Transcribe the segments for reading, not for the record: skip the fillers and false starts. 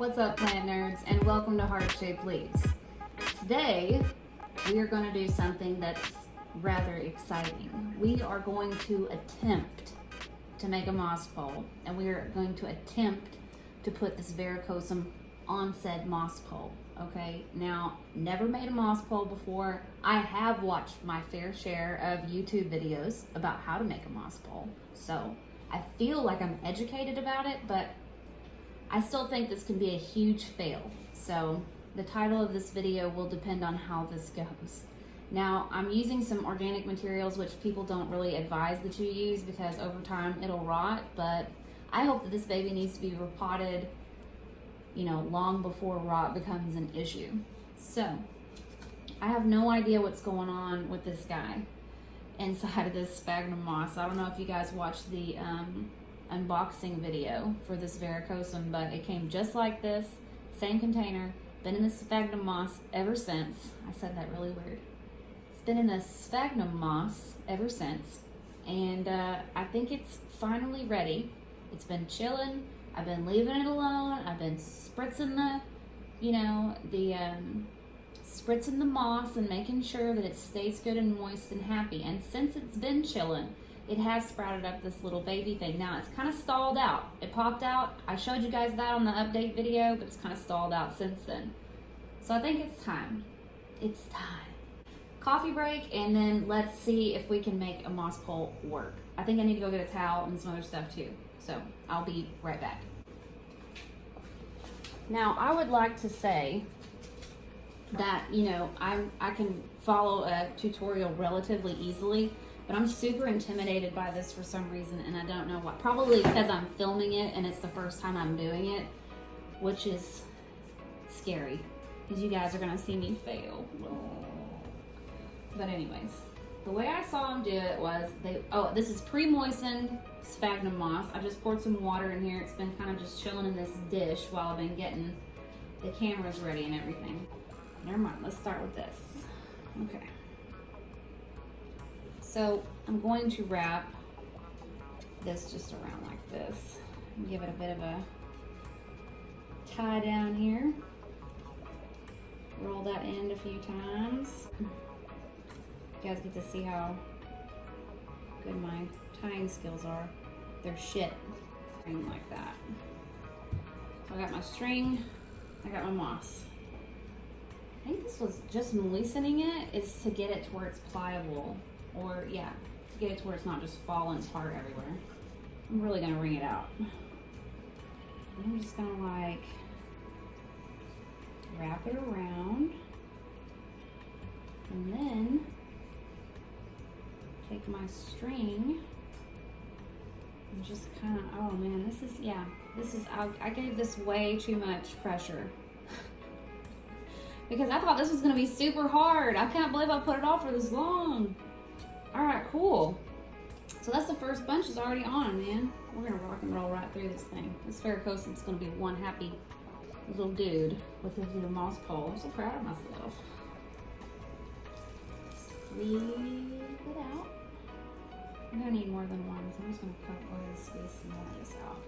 What's up, plant nerds, and welcome to Heart-Shaped Leaves. Today, we are going to do something that's rather exciting. We are going to attempt to make a moss pole, and we are going to attempt to put this verrucosum on said moss pole. Okay, now, never made a moss pole before. I have watched my fair share of YouTube videos about how to make a moss pole, so I feel like I'm educated about it, but I still think this can be a huge fail. So the title of this video will depend on how this goes. Now, I'm using some organic materials which people don't really advise that you use because over time it'll rot, but I hope that this baby needs to be repotted, you know, long before rot becomes an issue. So I have no idea what's going on with this guy inside of this sphagnum moss. I don't know if you guys watched the unboxing video for this verrucosum, but it came just like this, same container, been in the sphagnum moss ever since. I said that really weird. It's been in the sphagnum moss ever since, and I think it's finally ready. It's been chilling. I've been leaving it alone. I've been spritzing the, spritzing the moss and making sure that it stays good and moist and happy. And since it's been chilling, it has sprouted up this little baby thing. Now it's kind of stalled out. It popped out. I showed you guys that on the update video, but it's kind of stalled out since then. So I think it's time. It's time. Coffee break, and then let's see if we can make a moss pole work. I think I need to go get a towel and some other stuff too. So I'll be right back. Now I would like to say that, I can follow a tutorial relatively easily, but I'm super intimidated by this for some reason, and I don't know why. Probably because I'm filming it and it's the first time I'm doing it, which is scary because you guys are gonna see me fail. But anyways, the way I saw them do it was this is pre-moistened sphagnum moss. I just poured some water in here. It's been kind of just chilling in this dish while I've been getting the cameras ready and everything. Never mind, let's start with this. Okay. So I'm going to wrap this just around like this and give it a bit of a tie down here. Roll that end a few times. You guys get to see how good my tying skills are. They're shit. Like that. So I got my string, I got my moss. I think this was just moistening it is to get it to where it's pliable. Or yeah, to get it to where it's not just falling apart everywhere. I'm really gonna wring it out. I'm just gonna like wrap it around and then take my string and just kind of, oh man, I gave this way too much pressure because I thought this was gonna be super hard. I can't believe I put it off for this long. All right, cool. So that's the first bunch is already on, man. We're gonna rock and roll right through this thing. This verrucosum's gonna be one happy little dude with his little moss pole. I'm so proud of myself. Squeeze it out. I'm gonna need more than one, so I'm just gonna cut all this space and all this out.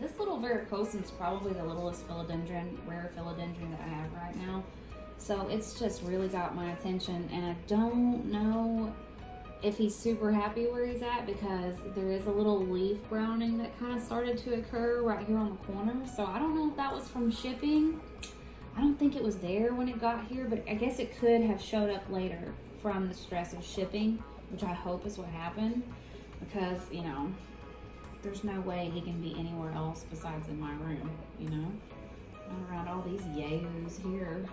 This little verrucosum is probably the littlest rare philodendron that I have right now. So it's just really got my attention, and I don't know if he's super happy where he's at because there is a little leaf browning that kind of started to occur right here on the corner. So I don't know if that was from shipping. I don't think it was there when it got here, but I guess it could have showed up later from the stress of shipping, which I hope is what happened because, there's no way he can be anywhere else besides in my room, Not around all these yahoos here.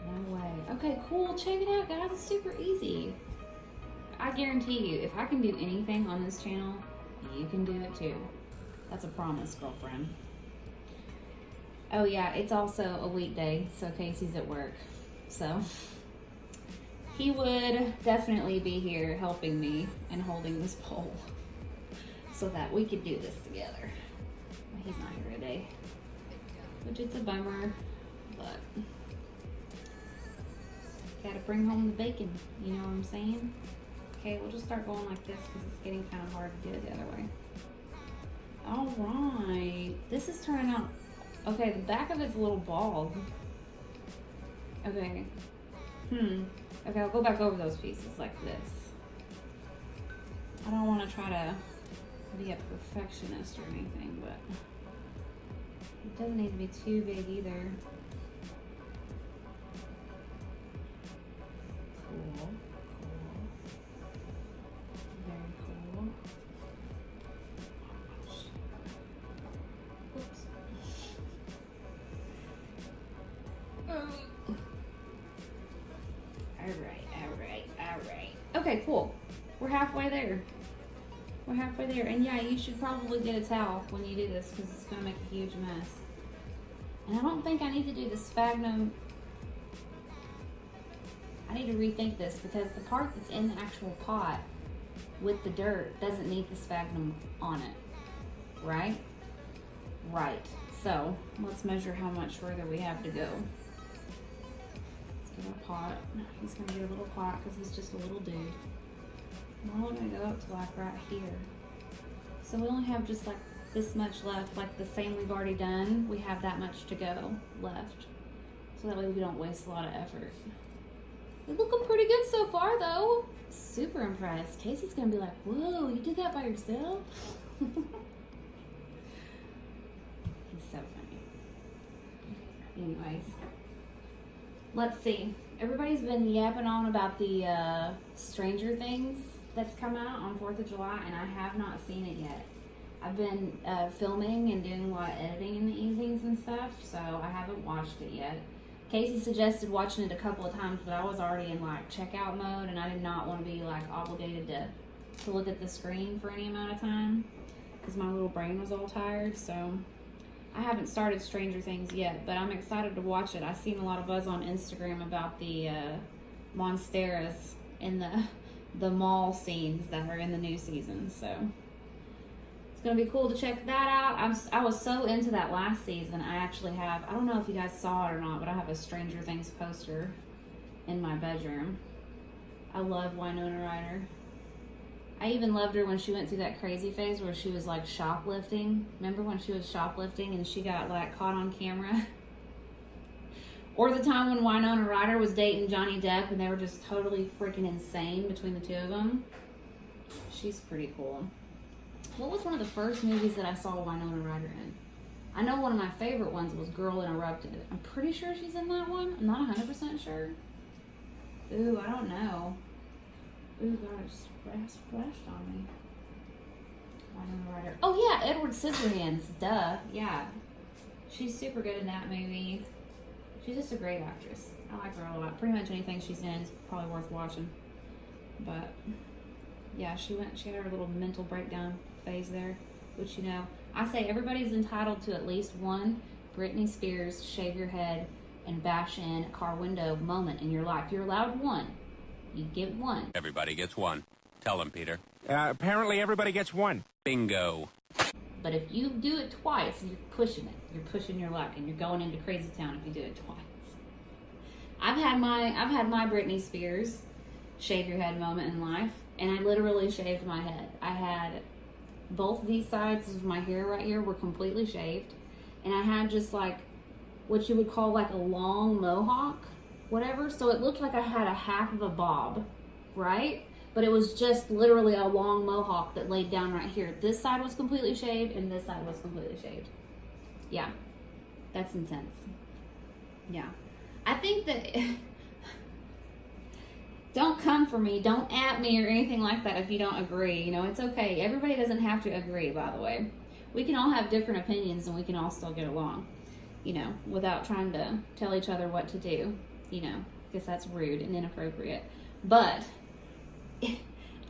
No way. Okay, cool. Check it out, guys. It's super easy. I guarantee you, if I can do anything on this channel, you can do it too. That's a promise, girlfriend. Oh yeah, it's also a weekday, so Casey's at work. So he would definitely be here helping me and holding this pole so that we could do this together. He's not here today, which it's a bummer, but gotta bring home the bacon, you know what I'm saying? Okay, we'll just start going like this because it's getting kind of hard to do it the other way. All right. This is turning out... Okay, the back of it's a little bald. Okay. Okay, I'll go back over those pieces like this. I don't want to try to be a perfectionist or anything, but it doesn't need to be too big either. Cool. Very cool. Oops. Alright. Okay, cool. We're halfway there. And yeah, you should probably get a towel when you do this because it's going to make a huge mess. And I don't think I need to do the sphagnum. I need to rethink this because the part that's in the actual pot with the dirt doesn't need the sphagnum on it, right? Right. So let's measure how much further we have to go. Let's get our pot. He's going to get a little pot because he's just a little dude. We're only going to go up to like right here. So we only have just like this much left, like the same we've already done. We have that much to go left. So that way we don't waste a lot of effort. We're looking pretty good so far though. Super impressed. Casey's going to be like, whoa, you did that by yourself? He's so funny. Anyways, let's see. Everybody's been yapping on about the Stranger Things that's come out on 4th of July, and I have not seen it yet. I've been filming and doing a lot of editing in the evenings and stuff, so I haven't watched it yet. Casey suggested watching it a couple of times, but I was already in like checkout mode, and I did not want to be like obligated to look at the screen for any amount of time because my little brain was all tired. So I haven't started Stranger Things yet, but I'm excited to watch it. I've seen a lot of buzz on Instagram about the monsteras in the mall scenes that are in the new season, so it's gonna be cool to check that out. I was so into that last season. I actually have, I don't know if you guys saw it or not, but I have a Stranger Things poster in my bedroom. I love Winona Ryder. I even loved her when she went through that crazy phase where she was like shoplifting. Remember when she was shoplifting and she got like caught on camera? Or the time when Winona Ryder was dating Johnny Depp and they were just totally freaking insane between the two of them. She's pretty cool. What was one of the first movies that I saw Winona Ryder in? I know one of my favorite ones was Girl Interrupted. I'm pretty sure she's in that one. I'm not 100% sure. Ooh, I don't know. Ooh, God, it splashed on me. Winona Ryder. Oh yeah, Edward Scissorhands. Duh. Yeah. She's super good in that movie. She's just a great actress. I like her a lot. Pretty much anything she's in is probably worth watching. But yeah, she had her little mental breakdown phase there, which, you know, I say everybody's entitled to at least one Britney Spears shave your head and bash in a car window moment in your life. You're allowed one. You get one. Everybody gets one. Tell them, Peter. Apparently everybody gets one. Bingo. But if you do it twice, you're pushing it. You're pushing your luck, and you're going into crazy town if you do it twice. I've had my Britney Spears shave your head moment in life, and I literally shaved my head. I had both these sides of my hair right here were completely shaved, and I had just like what you would call like a long mohawk, whatever. So it looked like I had a half of a bob, right? But it was just literally a long mohawk that laid down right here. This side was completely shaved, and this side was completely shaved. Yeah, that's intense. Yeah. I think that... Don't come for me. Don't at me or anything like that if you don't agree. You know, it's okay. Everybody doesn't have to agree, by the way. We can all have different opinions, and we can all still get along, you know, without trying to tell each other what to do, you know, because that's rude and inappropriate. But...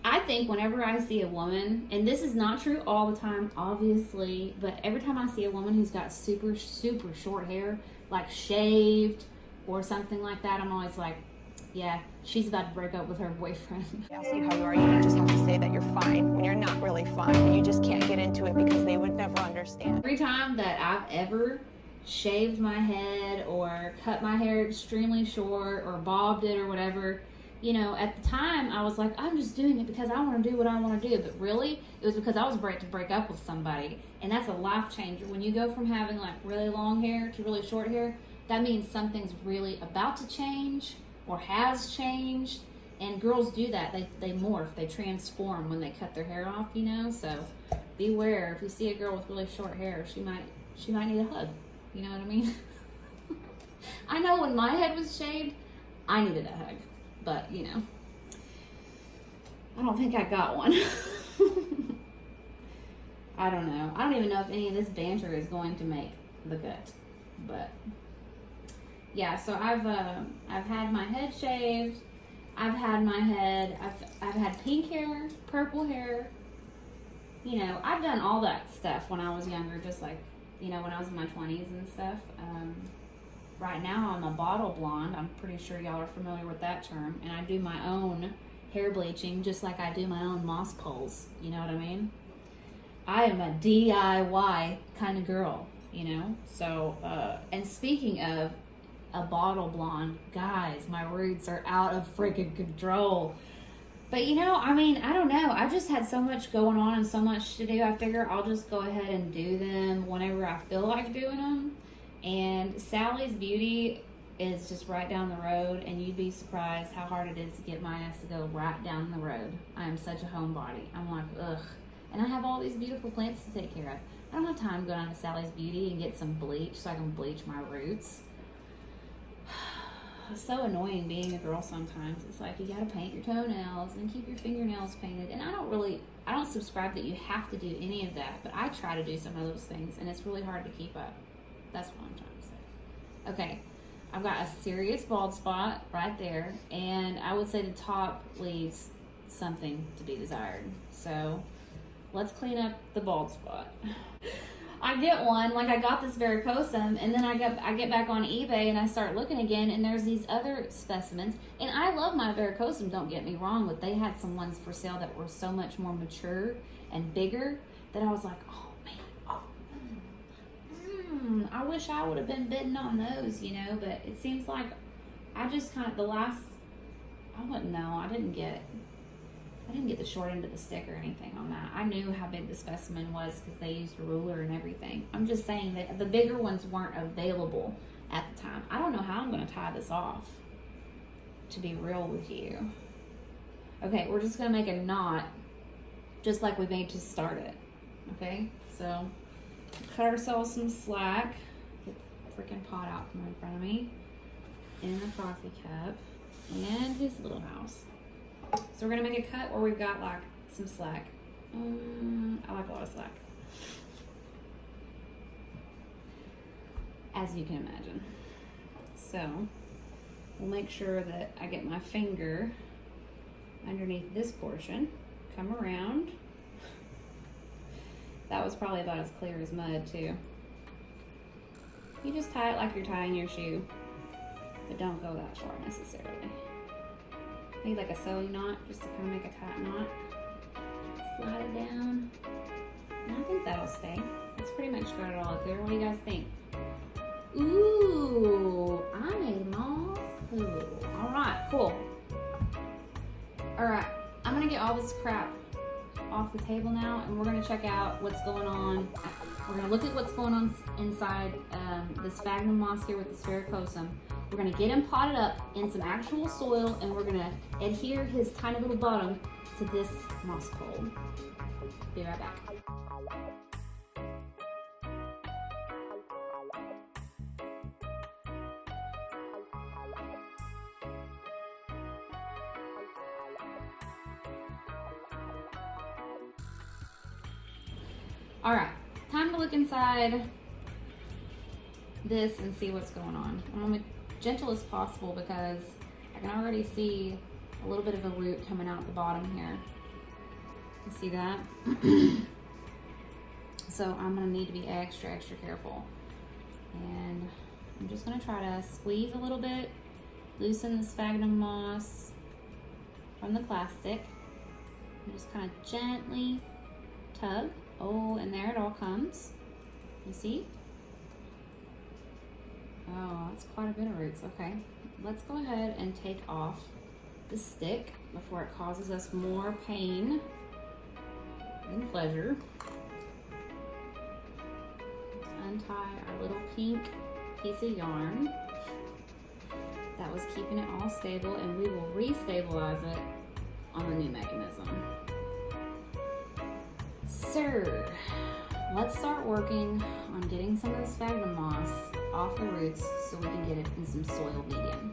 I think whenever I see a woman, and this is not true all the time, obviously, but every time I see a woman who's got super, super short hair, like shaved or something like that, I'm always like, yeah, she's about to break up with her boyfriend. I'll see how you are. You just have to say that you're fine when you're not really fine. And you just can't get into it because they would never understand. Every time that I've ever shaved my head or cut my hair extremely short or bobbed it or whatever, you know, at the time I was like, I'm just doing it because I want to do what I want to do. But really, it was because I was ready to break up with somebody. And that's a life changer. When you go from having like really long hair to really short hair, that means something's really about to change or has changed. And girls do that. They morph, they transform when they cut their hair off, you know. So beware. If you see a girl with really short hair, she might need a hug. You know what I mean? I know when my head was shaved, I needed a hug. But, you know, I don't think I got one. I don't know. I don't even know if any of this banter is going to make the cut. But, yeah, so I've had my head shaved. I've had my head, I've had pink hair, purple hair. You know, I've done all that stuff when I was younger, just like, you know, when I was in my 20s and stuff. Right now I'm a bottle blonde. I'm pretty sure y'all are familiar with that term. And I do my own hair bleaching just like I do my own moss poles. You know what I mean? I am a DIY kind of girl, you know? So, and speaking of a bottle blonde, guys, my roots are out of freaking control. But you know, I mean, I don't know. I just had so much going on and so much to do. I figure I'll just go ahead and do them whenever I feel like doing them. And Sally's Beauty is just right down the road, and you'd be surprised how hard it is to get my ass to go right down the road. I am such a homebody. I'm like, ugh. And I have all these beautiful plants to take care of. I don't have time to go down to Sally's Beauty and get some bleach so I can bleach my roots. It's so annoying being a girl sometimes. It's like you gotta paint your toenails and keep your fingernails painted. And I don't subscribe that you have to do any of that, but I try to do some of those things, and it's really hard to keep up. That's what I'm trying to say. Okay, I've got a serious bald spot right there, and I would say the top leaves something to be desired. So let's clean up the bald spot. I get one, like I got this verrucosum, and then I get back on eBay and I start looking again, and there's these other specimens. And I love my verrucosum, don't get me wrong, but they had some ones for sale that were so much more mature and bigger that I was like, oh man, I wish I would have been bidding on those, you know. But it seems like I just kind of I wouldn't know. I didn't get the short end of the stick or anything on that. I knew how big the specimen was because they used a ruler and everything. I'm just saying that the bigger ones weren't available at the time. I don't know how I'm going to tie this off, to be real with you. Okay, we're just going to make a knot just like we made to start it. Okay, so cut ourselves some slack. Get the freaking pot out from in front of me. In the coffee cup. And his little house. So we're gonna make a cut where we've got like some slack. I like a lot of slack, as you can imagine. So we'll make sure that I get my finger underneath this portion, come around. That was probably about as clear as mud too. You just tie it like you're tying your shoe, but don't go that far necessarily. Maybe like a sewing knot, just to kind of make a tight knot. Slide it down. And I think that'll stay. That's pretty much got it all up there. What do you guys think? Ooh, I made moss. Cool. All right, cool. All right, I'm gonna get all this crap off the table now, and we're gonna check out what's going on. We're gonna look at what's going on inside the sphagnum moss here with the verrucosum. We're gonna get him potted up in some actual soil, and we're gonna adhere his tiny little bottom to this moss pole. Be right back. All right, time to look inside this and see what's going on. I'm gonna be gentle as possible because I can already see a little bit of a root coming out the bottom here. You see that? So I'm gonna need to be extra careful. And I'm just gonna try to squeeze a little bit, loosen the sphagnum moss from the plastic, and just kind of gently tug. Oh, and there it all comes. You see? Oh, that's quite a bit of roots. Okay, let's go ahead and take off the stick before it causes us more pain than pleasure. Let's untie our little pink piece of yarn that was keeping it all stable, and we will re-stabilize it on the new mechanism. So, let's start working on getting some of the sphagnum moss off the roots so we can get it in some soil medium.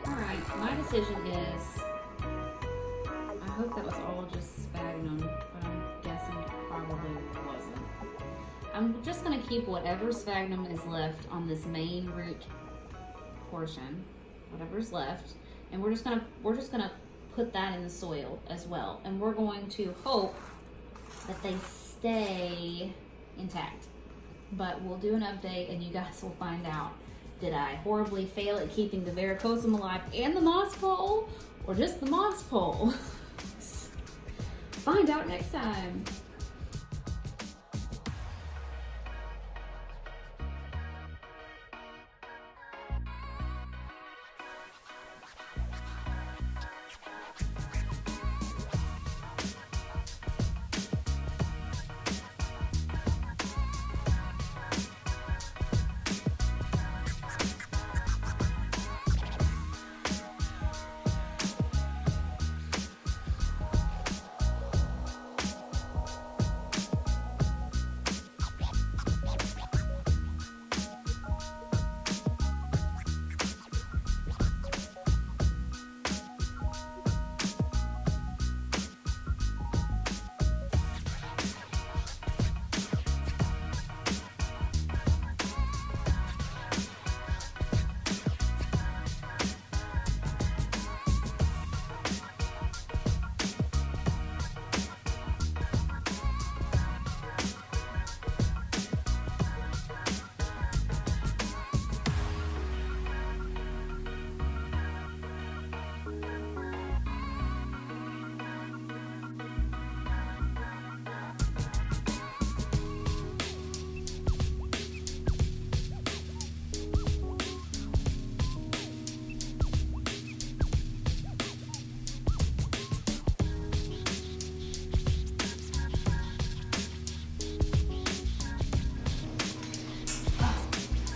Alright, my decision is, I hope that was all just sphagnum, but I'm guessing it probably wasn't. I'm just going to keep whatever sphagnum is left on this main root portion, whatever's left, and we're just gonna put that in the soil as well, and we're going to hope that they stay intact. But we'll do an update and you guys will find out. Did I horribly fail at keeping the verrucosum alive and the moss pole, or just the moss pole? Find out next time.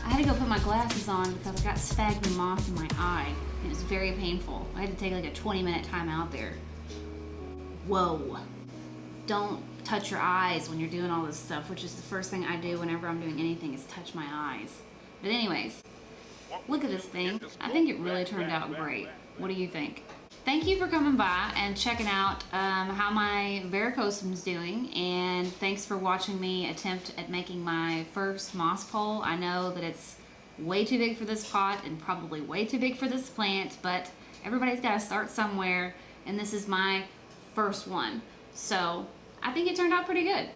I had to go put my glasses on because I got sphagnum moss in my eye. It was very painful. I had to take like a 20-minute time out there. Whoa. Don't touch your eyes when you're doing all this stuff, which is the first thing I do whenever I'm doing anything is touch my eyes. But anyways, look at this thing. I think it really turned out great. What do you think? Thank you for coming by and checking out how my verrucosum's doing, and thanks for watching me attempt at making my first moss pole. I know that it's way too big for this pot and probably way too big for this plant, but everybody's got to start somewhere, and this is my first one. So I think it turned out pretty good,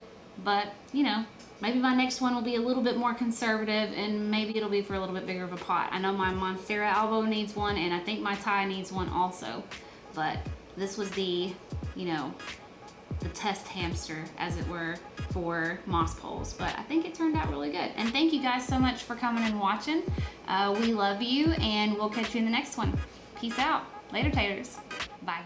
but you know, maybe my next one will be a little bit more conservative, and maybe it'll be for a little bit bigger of a pot. I know my Monstera elbow needs one, and I think my Thai needs one also. But this was the, you know, the test hamster, as it were, for moss poles. But I think it turned out really good. And thank you guys so much for coming and watching. We love you, and we'll catch you in the next one. Peace out. Later, taters. Bye.